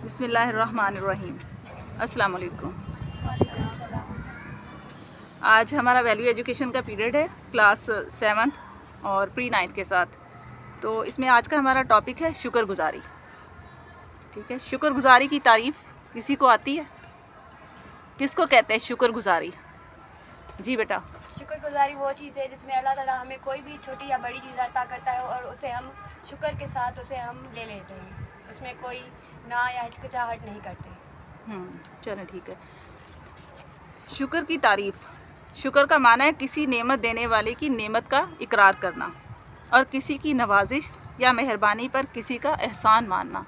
بسم اللہ الرحمن الرحیم۔ السلام علیکم۔ آج ہمارا ویلیو ایجوکیشن کا پیریڈ ہے، کلاس 7 اور پری 9 کے ساتھ۔ تو اس میں آج کا ہمارا ٹاپک ہے شکر گزاری۔ ٹھیک ہے، شکر گزاری کی تعریف کسی کو آتی ہے؟ کس کو کہتے ہیں شکر گزاری؟ جی بیٹا۔ شکر گزاری وہ چیز ہے جس میں اللہ تعالیٰ ہمیں کوئی بھی چھوٹی یا بڑی چیز عطا کرتا ہے اور اسے ہم شکر کے ساتھ اسے ہم لے لیتے ہیں، اس میں کوئی نہ یا ہچکچاہٹ نہیں کرتے۔ چلیں ٹھیک ہے۔ شکر کی تعریف۔ شکر کا معنی ہے کسی نعمت دینے والے کی نعمت کا اقرار کرنا اور کسی کی نوازش یا مہربانی پر کسی کا احسان ماننا۔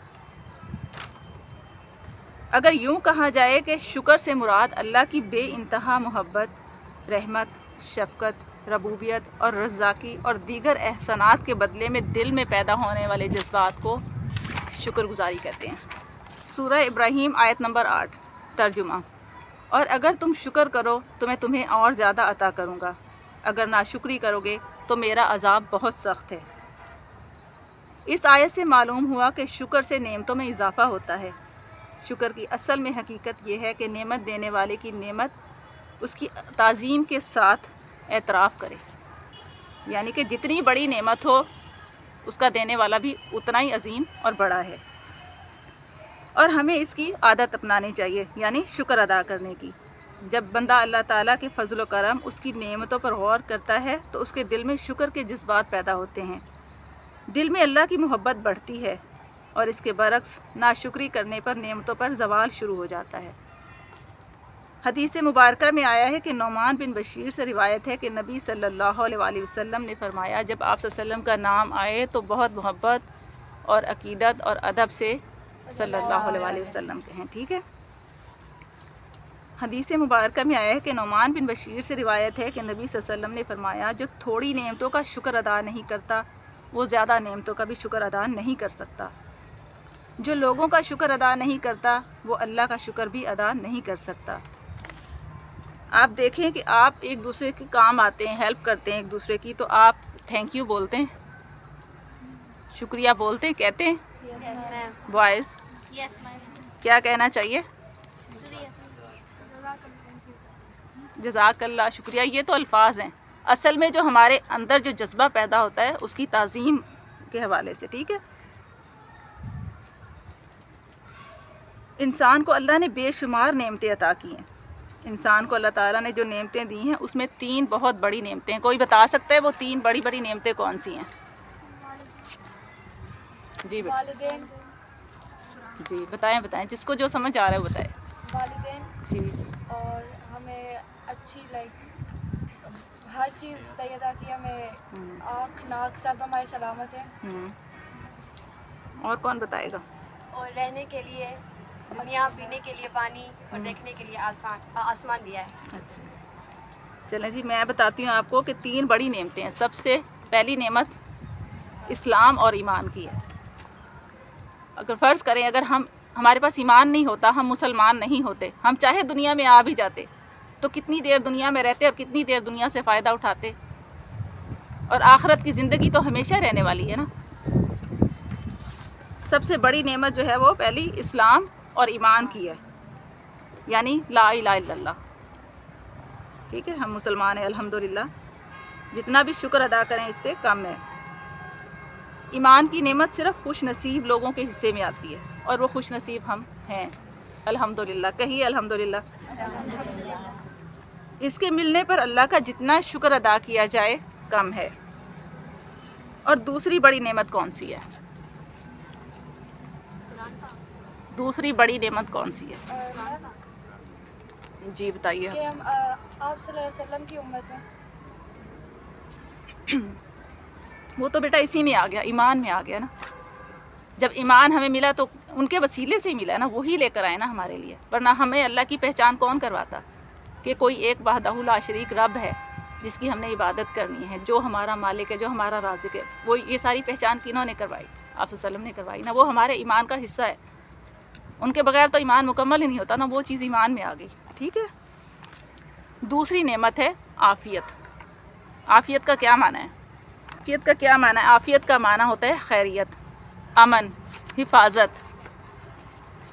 اگر یوں کہا جائے کہ شکر سے مراد اللہ کی بے انتہا محبت، رحمت، شفقت، ربوبیت اور رزاقی اور دیگر احسانات کے بدلے میں دل میں پیدا ہونے والے جذبات کو شکر گزاری کہتے ہیں۔ سورہ ابراہیم آیت نمبر 8 ترجمہ۔ اور اگر تم شکر کرو تو میں تمہیں اور زیادہ عطا کروں گا، اگر ناشکری کرو گے تو میرا عذاب بہت سخت ہے۔ اس آیت سے معلوم ہوا کہ شکر سے نعمتوں میں اضافہ ہوتا ہے۔ شکر کی اصل میں حقیقت یہ ہے کہ نعمت دینے والے کی نعمت اس کی تعظیم کے ساتھ اعتراف کرے، یعنی کہ جتنی بڑی نعمت ہو اس کا دینے والا بھی اتنا ہی عظیم اور بڑا ہے، اور ہمیں اس کی عادت اپنانی چاہیے، یعنی شکر ادا کرنے کی۔ جب بندہ اللہ تعالیٰ کے فضل و کرم، اس کی نعمتوں پر غور کرتا ہے تو اس کے دل میں شکر کے جذبات پیدا ہوتے ہیں، دل میں اللہ کی محبت بڑھتی ہے، اور اس کے برعکس ناشکری کرنے پر نعمتوں پر زوال شروع ہو جاتا ہے۔ حدیث مبارکہ میں آیا ہے کہ نعمان بن بشیر سے روایت ہے کہ نبی صلی اللہ علیہ وسلم نے فرمایا، جب آپ صلی اللہ علیہ وسلم کا نام آئے تو بہت محبت اور عقیدت اور ادب سے صلی اللہ علیہ وسلم کہیں۔ ٹھیک ہے۔ حدیث مبارکہ میں آیا ہے کہ نعمان بن بشیر سے روایت ہے کہ نبی صلی اللہ علیہ وسلم نے فرمایا، جو تھوڑی نعمتوں کا شکر ادا نہیں کرتا وہ زیادہ نعمتوں کا بھی شکر ادا نہیں کر سکتا۔ جو لوگوں کا شکر ادا نہیں کرتا وہ اللہ کا شکر بھی ادا نہیں کر سکتا۔ آپ دیکھیں کہ آپ ایک دوسرے کے کام آتے ہیں، ہیلپ کرتے ہیں ایک دوسرے کی، تو آپ تھینک یو بولتے ہیں، شکریہ بولتے ہیں، کہتے ہیں؟ بوائز کیا کہنا چاہیے؟ جزاک اللہ، شکریہ، یہ تو الفاظ ہیں۔ اصل میں جو ہمارے اندر جو جذبہ پیدا ہوتا ہے اس کی تعظیم کے حوالے سے۔ ٹھیک ہے۔ انسان کو اللہ نے بے شمار نعمتیں عطا کی ہیں۔ انسان کو اللہ تعالیٰ نے جو نعمتیں دی ہیں اس میں 3 بہت بڑی نعمتیں ہیں۔ کوئی بتا سکتا ہے وہ 3 بڑی بڑی نعمتیں کون سی ہیں؟ جی والدین، جی بتائیں، جس کو جو سمجھ آ رہا ہے وہ بتائیں۔ والدین جی، اور ہمیں اچھی ہر چیز صحیح ادا کی، ہمیں آنکھ ناک سب ہمارے سلامت ہیں۔ اور کون بتائے گا؟ اور رہنے کے لیے دنیا، پینے کے لیے پانی اور دیکھنے کے لیے آسمان دیا ہے۔ اچھا، چلیں جی میں بتاتی ہوں آپ کو کہ 3 بڑی نعمتیں ہیں۔ سب سے پہلی نعمت اسلام اور ایمان کی ہے۔ اگر فرض کریں اگر ہمارے پاس ایمان نہیں ہوتا، ہم مسلمان نہیں ہوتے، ہم چاہے دنیا میں آ بھی جاتے تو کتنی دیر دنیا میں رہتے اور کتنی دیر دنیا سے فائدہ اٹھاتے، اور آخرت کی زندگی تو ہمیشہ رہنے والی ہے نا۔ سب سے بڑی نعمت جو ہے وہ پہلی اسلام اور ایمان کی ہے، یعنی لا الہ الا اللہ۔ ٹھیک ہے، ہم مسلمان ہیں الحمدللہ، جتنا بھی شکر ادا کریں اس پہ کم ہے۔ ایمان کی نعمت صرف خوش نصیب لوگوں کے حصے میں آتی ہے، اور وہ خوش نصیب ہم ہیں الحمدللہ۔ کہیے الحمدللہ۔ اس کے ملنے پر اللہ کا جتنا شکر ادا کیا جائے کم ہے۔ اور دوسری بڑی نعمت کون سی ہے؟ دوسری بڑی نعمت کون سی ہے؟ جی بتائیے۔ کہ ہم آپ صلی اللہ علیہ وسلم کی امت ہیں۔ وہ تو بیٹا اسی میں آ گیا، ایمان میں آ گیا نا۔ جب ایمان ہمیں ملا تو ان کے وسیلے سے ہی ملا نا، وہی لے کر آئے نا ہمارے لیے، ورنہ ہمیں اللہ کی پہچان کون کرواتا کہ کوئی ایک وحدہ لا شریک رب ہے جس کی ہم نے عبادت کرنی ہے، جو ہمارا مالک ہے، جو ہمارا رازق ہے۔ وہ یہ ساری پہچان کنہوں نے کروائی؟ آپ صلی اللہ علیہ وسلم نے کروائی نا، وہ ہمارے ایمان کا حصہ ہے۔ ان کے بغیر تو ایمان مکمل ہی نہیں ہوتا نا، وہ چیز ایمان میں آ گئی۔ ٹھیک ہے۔ دوسری نعمت ہے عافیت۔ عافیت کا کیا معنی ہے؟ عافیت کا کیا معنی ہے؟ عافیت کا معنی ہوتا ہے خیریت، امن، حفاظت۔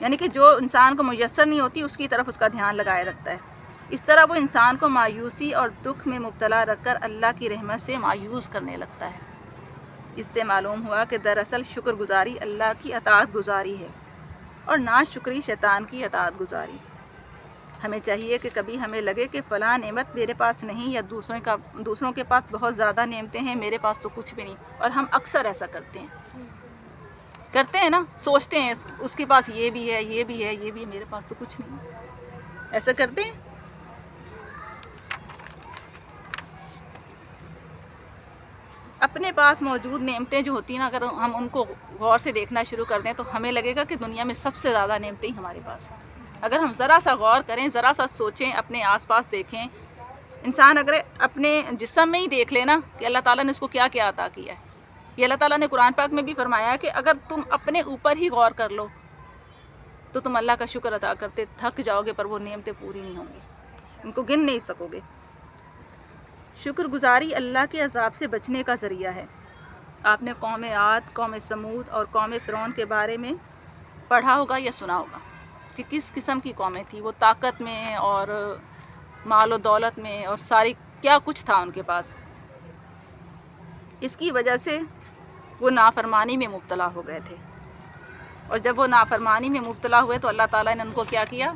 یعنی کہ جو انسان کو میسر نہیں ہوتی اس کی طرف اس کا دھیان لگائے رکھتا ہے۔ اس طرح وہ انسان کو مایوسی اور دکھ میں مبتلا رکھ کر اللہ کی رحمت سے مایوس کرنے لگتا ہے۔ اس سے معلوم ہوا کہ دراصل شکر گزاری اللہ کی اطاعت گزاری ہے اور ناشکری شیطان کی اطاعت گزاری۔ ہمیں چاہیے کہ کبھی ہمیں لگے کہ فلاں نعمت میرے پاس نہیں، یا دوسروں کے پاس بہت زیادہ نعمتیں ہیں، میرے پاس تو کچھ بھی نہیں، اور ہم اکثر ایسا کرتے ہیں نا، سوچتے ہیں اس کے پاس یہ بھی ہے، یہ بھی ہے، یہ بھی ہے، میرے پاس تو کچھ نہیں، ایسا کرتے ہیں۔ اپنے پاس موجود نعمتیں جو ہوتی ہیں نا، اگر ہم ان کو غور سے دیکھنا شروع کر دیں تو ہمیں لگے گا کہ دنیا میں سب سے زیادہ نعمتیں ہی ہمارے پاس ہیں۔ اگر ہم ذرا سا غور کریں، ذرا سا سوچیں، اپنے آس پاس دیکھیں، انسان اگر اپنے جسم میں ہی دیکھ لے نا کہ اللہ تعالیٰ نے اس کو کیا کیا عطا کیا ہے۔ یہ اللہ تعالیٰ نے قرآن پاک میں بھی فرمایا ہے کہ اگر تم اپنے اوپر ہی غور کر لو تو تم اللہ کا شکر ادا کرتے تھک جاؤ گے، پر وہ نعمتیں پوری نہیں ہوں گی، ان کو گن نہیں سکو گے۔ شکر گزاری اللہ کے عذاب سے بچنے کا ذریعہ ہے۔ آپ نے قوم عاد، قوم سمود اور قوم فرعون کے بارے میں پڑھا ہوگا یا سنا ہوگا کہ کس قسم کی قومیں تھیں۔ وہ طاقت میں اور مال و دولت میں اور ساری کیا کچھ تھا ان کے پاس، اس کی وجہ سے وہ نافرمانی میں مبتلا ہو گئے تھے، اور جب وہ نافرمانی میں مبتلا ہوئے تو اللہ تعالیٰ نے ان کو کیا کیا؟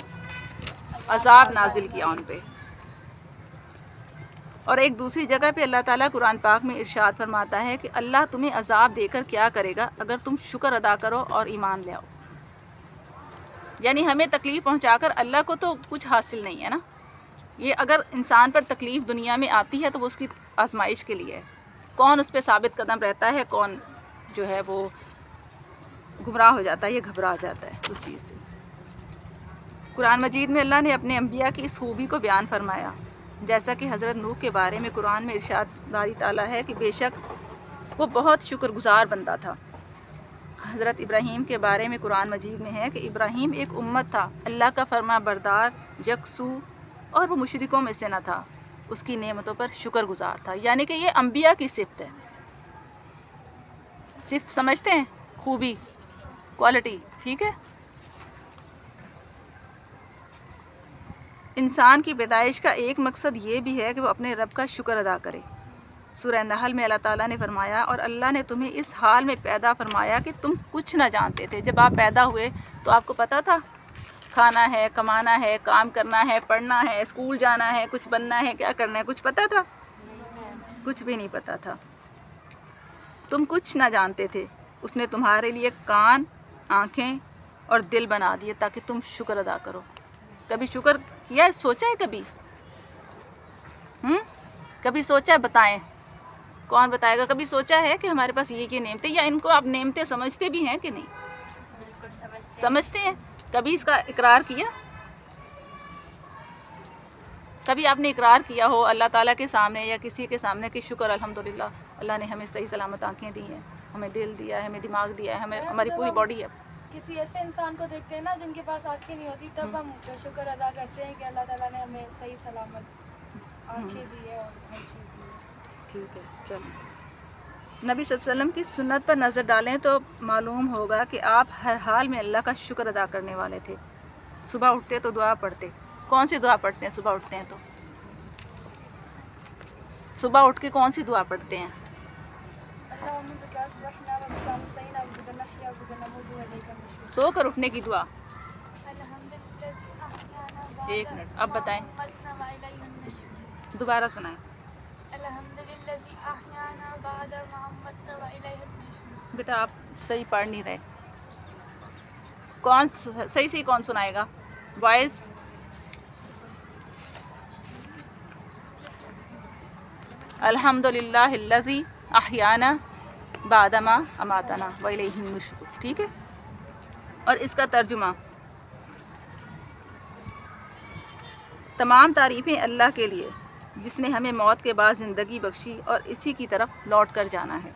عذاب نازل کیا ان پہ۔ اور ایک دوسری جگہ پہ اللہ تعالیٰ قرآن پاک میں ارشاد فرماتا ہے کہ اللہ تمہیں عذاب دے کر کیا کرے گا اگر تم شکر ادا کرو اور ایمان لے آؤ۔ یعنی ہمیں تکلیف پہنچا کر اللہ کو تو کچھ حاصل نہیں ہے نا۔ یہ اگر انسان پر تکلیف دنیا میں آتی ہے تو وہ اس کی آزمائش کے لیے ہے۔ کون اس پہ ثابت قدم رہتا ہے، کون جو ہے وہ گمراہ ہو جاتا ہے یا گھبرا جاتا ہے اس چیز سے۔ قرآن مجید میں اللہ نے اپنے انبیاء کی اس خوبی کو بیان فرمایا، جیسا کہ حضرت نوح کے بارے میں قرآن میں ارشاد باری تعالیٰ ہے کہ بے شک وہ بہت شکر گزار بندہ تھا۔ حضرت ابراہیم کے بارے میں قرآن مجید میں ہے کہ ابراہیم ایک امت تھا، اللہ کا فرما بردار، یکسو، اور وہ مشرکوں میں سے نہ تھا، اس کی نعمتوں پر شکر گزار تھا۔ یعنی کہ یہ انبیاء کی صفت ہے۔ صفت سمجھتے ہیں؟ خوبی، کوالٹی، ٹھیک ہے۔ انسان کی پیدائش کا ایک مقصد یہ بھی ہے کہ وہ اپنے رب کا شکر ادا کرے۔ سورہ نحل میں اللہ تعالیٰ نے فرمایا، اور اللہ نے تمہیں اس حال میں پیدا فرمایا کہ تم کچھ نہ جانتے تھے۔ جب آپ پیدا ہوئے تو آپ کو پتہ تھا کھانا ہے، کمانا ہے، کام کرنا ہے، پڑھنا ہے، اسکول جانا ہے، کچھ بننا ہے، کیا کرنا ہے، کچھ پتہ تھا؟ کچھ بھی نہیں پتہ تھا۔ تم کچھ نہ جانتے تھے، اس نے تمہارے لیے کان، آنکھیں اور دل بنا دیے تاکہ تم شکر ادا کرو۔ کبھی شکر کیا ہے؟ سوچا ہے کبھی؟ کبھی سوچا ہے؟ بتائیں، کون بتائے گا؟ کبھی سوچا ہے کہ ہمارے پاس یہ نعمتیں، یا ان کو آپ نعمتیں سمجھتے بھی ہیں کہ نہیں؟ سمجھتے ہیں۔ کبھی اس کا اقرار کیا؟ کبھی آپ نے اقرار کیا ہو اللہ تعالیٰ کے سامنے یا کسی کے سامنے کہ شکر الحمدللہ اللہ نے ہمیں صحیح سلامت آنکھیں دی ہیں، ہمیں دل دیا ہے، ہمیں دماغ دیا ہے، ہمیں ہماری پوری باڈی ہے۔ کسی ایسے انسان کو دیکھتے ہیں نا جن کے پاس آنکھیں نہیں ہوتی، تب ہم شکر ادا کرتے ہیں کہ اللہ تعالیٰ نے ہمیں صحیح سلامت آنکھیں دی ہے اور ہر چیز دی ہے۔ ٹھیک ہے، چلو۔ نبی صلی اللہ علیہ وسلم کی سنت پر نظر ڈالیں تو معلوم ہوگا کہ آپ ہر حال میں اللہ کا شکر ادا کرنے والے تھے۔ صبح اٹھتے تو دعا پڑھتے۔ کون سی دعا پڑھتے ہیں صبح اٹھتے ہیں تو؟ صبح اٹھ کے کون سی دعا پڑھتے ہیں؟ سو کر اٹھنے کی دعا۔ ایک منٹ، اب بتائیں، دوبارہ سنائیں۔ بیٹا آپ صحیح پڑھ نہیں رہے، کون صحیح کون سنائے گا؟ وائس الحمدللہ الذی احیانا بعد ما اماتنا والیہ النشور، ٹھیک ہے۔ اور اس کا ترجمہ، تمام تعریفیں اللہ کے لیے جس نے ہمیں موت کے بعد زندگی بخشی اور اسی کی طرف لوٹ کر جانا ہے۔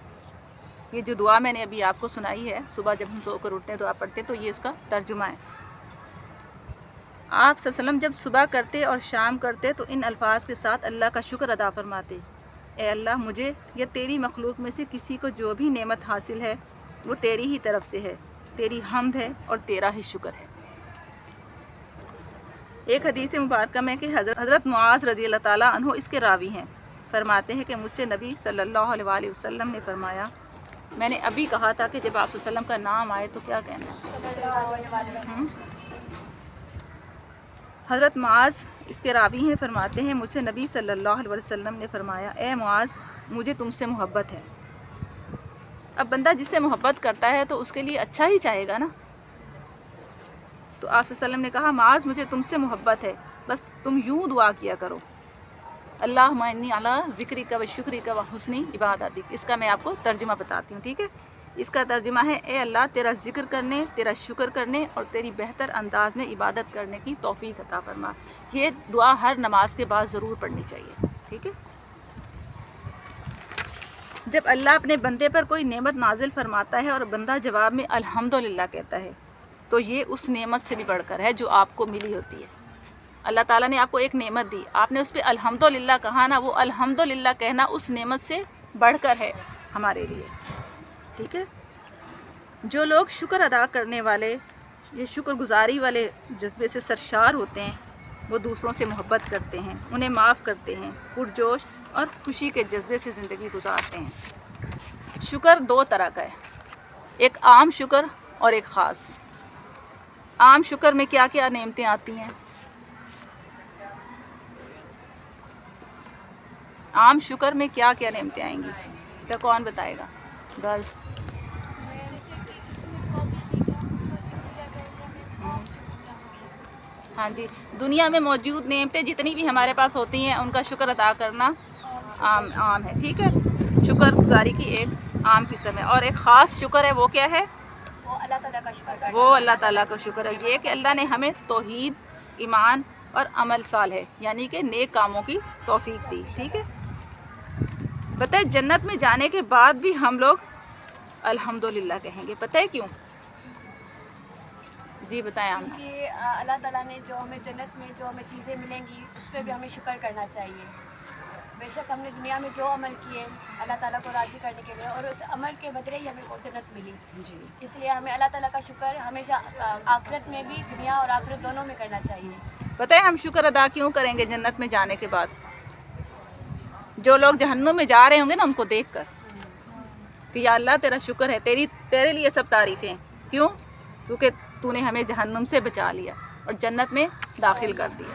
یہ جو دعا میں نے ابھی آپ کو سنائی ہے، صبح جب ہم سو کر اٹھتے ہیں دعا پڑھتے ہیں، تو یہ اس کا ترجمہ ہے۔ آپ صلی اللہ علیہ وسلم جب صبح کرتے اور شام کرتے تو ان الفاظ کے ساتھ اللہ کا شکر ادا فرماتے: اے اللہ، مجھے یا تیری مخلوق میں سے کسی کو جو بھی نعمت حاصل ہے وہ تیری ہی طرف سے ہے، تیری حمد ہے اور تیرا ہی شکر ہے۔ ایک حدیث مبارکہ میں کہ حضرت معاذ رضی اللہ تعالیٰ عنہ اس کے راوی ہیں، فرماتے ہیں کہ مجھ سے نبی صلی اللہ علیہ وآلہ وسلم نے فرمایا، میں نے ابھی کہا تھا کہ جب آپ صلی اللہ علیہ وسلم کا نام آئے تو کیا کہنا ہے. حضرت معاذ اس کے راوی ہیں، فرماتے ہیں مجھ سے نبی صلی اللہ علیہ وسلم نے فرمایا، اے معاذ مجھے تم سے محبت ہے. اب بندہ جس سے محبت کرتا ہے تو اس کے لیے اچھا ہی چاہے گا نا. تو آپ صلی اللہ علیہ وسلم نے کہا معاذ مجھے تم سے محبت ہے، بس تم یوں دعا کیا کرو، اللہم انی علی ذکرک و شکرک و حسن عبادتک. اس کا میں آپ کو ترجمہ بتاتی ہوں، ٹھیک ہے. اس کا ترجمہ ہے، اے اللہ تیرا ذکر کرنے، تیرا شکر کرنے اور تیری بہتر انداز میں عبادت کرنے کی توفیق عطا فرما. یہ دعا ہر نماز کے بعد ضرور پڑھنی چاہیے، ٹھیک ہے. جب اللہ اپنے بندے پر کوئی نعمت نازل فرماتا ہے اور بندہ جواب میں الحمدللہ کہتا ہے تو یہ اس نعمت سے بھی بڑھ کر ہے جو آپ کو ملی ہوتی ہے. اللہ تعالیٰ نے آپ کو ایک نعمت دی، آپ نے اس پہ الحمدللہ کہا نا، وہ الحمدللہ کہنا اس نعمت سے بڑھ کر ہے ہمارے لیے، ٹھیک ہے. جو لوگ شکر ادا کرنے والے، یہ شکر گزاری والے جذبے سے سرشار ہوتے ہیں، وہ دوسروں سے محبت کرتے ہیں، انہیں معاف کرتے ہیں، پرجوش اور خوشی کے جذبے سے زندگی گزارتے ہیں. شکر دو طرح کا ہے، ایک عام شکر اور ایک خاص. عام شکر میں کیا کیا نعمتیں آتی ہیں؟ عام شکر میں کیا کیا نعمتیں آئیں گی؟ کیا کون بتائے گا؟ گرلز. ہاں جی، دنیا میں موجود نعمتیں جتنی بھی ہمارے پاس ہوتی ہیں ان کا شکر ادا کرنا عام ہے، ٹھیک ہے. شکر گزاری کی ایک عام قسم ہے. اور ایک خاص شکر ہے، وہ کیا ہے؟ وہ اللہ تعالیٰ کا شکر کرنا. وہ اللہ تعالیٰ کا شکر ہے، یہ کہ اللہ نے ہمیں توحید، ایمان اور عمل صالح یعنی کہ نیک کاموں کی توفیق دی، ٹھیک ہے. پتہ ہے جنت میں جانے کے بعد بھی ہم لوگ الحمدللہ کہیں گے، پتہ ہے کیوں؟ جی بتائیں آمنہ. کہ اللہ تعالیٰ نے جو ہمیں جنت میں جو ہمیں چیزیں ملیں گی اس پہ بھی ہمیں شکر کرنا چاہیے. بے شک ہم نے دنیا میں جو عمل کیے اللہ تعالیٰ کو راضی کرنے کے لیے، اور اس عمل کے بدلے ہی ہمیں وہ جنت ملی. جی اس لیے ہمیں اللہ تعالیٰ کا شکر ہمیشہ آخرت میں بھی، دنیا اور آخرت دونوں میں کرنا چاہیے. پتہ ہے ہم شکر ادا کیوں کریں گے جنت میں جانے کے بعد؟ جو لوگ جہنم میں جا رہے ہوں گے نا ان کو دیکھ کر کہ یا اللہ تیرا شکر ہے، تیرے لیے سب تعریفیں. کیوں؟ کیونکہ تو نے ہمیں جہنم سے بچا لیا اور جنت میں داخل کر دیا.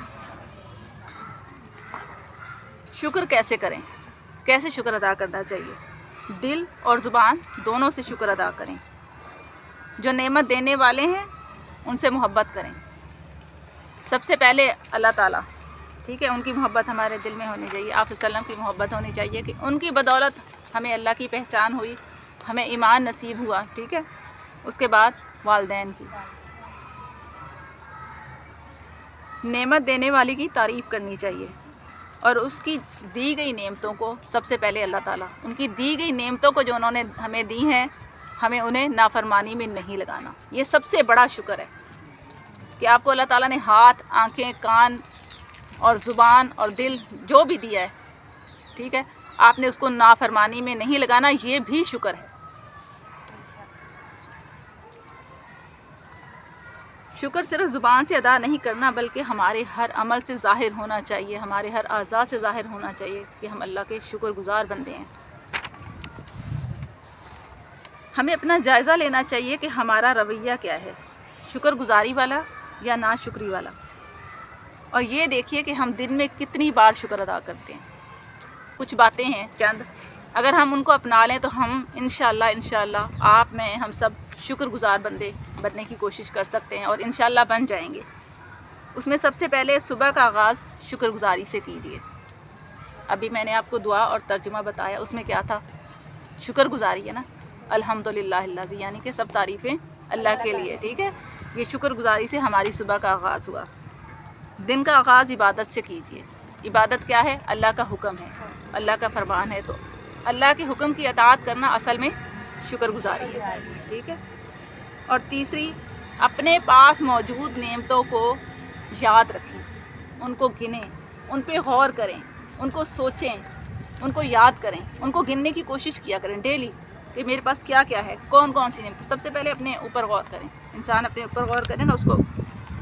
شکر کیسے کریں؟ کیسے شکر ادا کرنا چاہیے؟ دل اور زبان دونوں سے شکر ادا کریں. جو نعمت دینے والے ہیں ان سے محبت کریں. سب سے پہلے اللہ تعالیٰ، ٹھیک ہے، ان کی محبت ہمارے دل میں ہونی چاہیے. آپ صلی اللہ علیہ وسلم کی محبت ہونی چاہیے کہ ان کی بدولت ہمیں اللہ کی پہچان ہوئی، ہمیں ایمان نصیب ہوا، ٹھیک ہے. اس کے بعد والدین کی، نعمت دینے والی کی تعریف کرنی چاہیے اور اس کی دی گئی نعمتوں کو سب سے پہلے اللہ تعالیٰ، ان کی دی گئی نعمتوں کو جو انہوں نے ہمیں دی ہیں، ہمیں انہیں نافرمانی میں نہیں لگانا. یہ سب سے بڑا شکر ہے کہ آپ کو اللہ تعالیٰ نے ہاتھ، آنکھیں، کان اور زبان اور دل جو بھی دیا ہے، ٹھیک ہے، آپ نے اس کو نافرمانی میں نہیں لگانا. یہ بھی شکر ہے. شکر صرف زبان سے ادا نہیں کرنا بلکہ ہمارے ہر عمل سے ظاہر ہونا چاہیے، ہمارے ہر اعضاء سے ظاہر ہونا چاہیے کہ ہم اللہ کے شکر گزار بندے ہیں. ہمیں اپنا جائزہ لینا چاہیے کہ ہمارا رویہ کیا ہے، شکر گزاری والا یا ناشکری والا. اور یہ دیکھیے کہ ہم دن میں کتنی بار شکر ادا کرتے ہیں. کچھ باتیں ہیں چند، اگر ہم ان کو اپنا لیں تو ہم انشاءاللہ آپ میں ہم سب شکر گزار بندے بننے کی کوشش کر سکتے ہیں اور انشاءاللہ بن جائیں گے. اس میں سب سے پہلے صبح کا آغاز شکر گزاری سے کیجیے. ابھی میں نے آپ کو دعا اور ترجمہ بتایا، اس میں کیا تھا؟ شکر گزاری ہے نا، الحمدللہ الذی، یعنی کہ سب تعریفیں اللہ کے لیے، ٹھیک ہے. یہ شکر گزاری سے ہماری صبح کا آغاز ہوا. دن کا آغاز عبادت سے کیجیے. عبادت کیا ہے؟ اللہ کا حکم ہے، اللہ کا فرمان ہے، تو اللہ کے حکم کی اطاعت کرنا اصل میں شکر گزاری ہے، ٹھیک ہے. اور تیسری، اپنے پاس موجود نعمتوں کو یاد رکھیں، ان کو گنیں، ان پہ غور کریں، ان کو سوچیں، ان کو یاد کریں، ان کو گننے کی کوشش کیا کریں ڈیلی کہ میرے پاس کیا کیا ہے، کون کون سی نعمت. سب سے پہلے اپنے اوپر غور کریں. انسان اپنے اوپر غور کرے نا، اس کو